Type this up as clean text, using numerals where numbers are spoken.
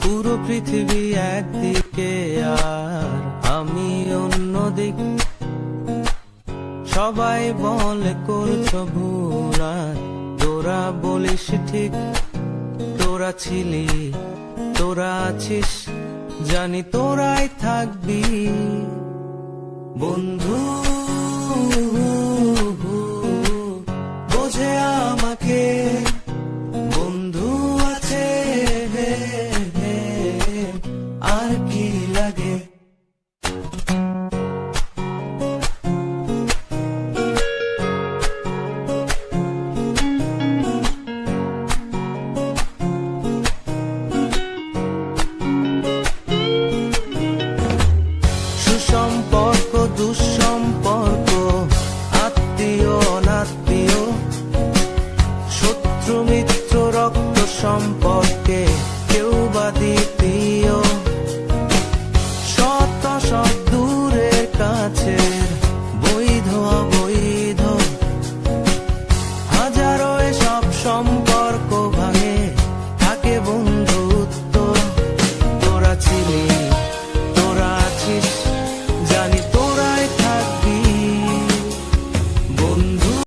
পুরো পৃথিবী একদিকে আর আমি অন্যদিক। সবাই বলে করছো ভুল আর তোরা বলিস ঠিক। তোরা ছিলি, তোরা আছিস, জানি তোরাই থাকবি বন্ধু। বোঝে আমাকে বন্ধু আছে, আর কি লাগে। সুসম্পর্ক দুঃসম্পর্ক, আত্মীয় অনাত্মীয়, শত্রু মিত্র রক্ত সম্পর্ক,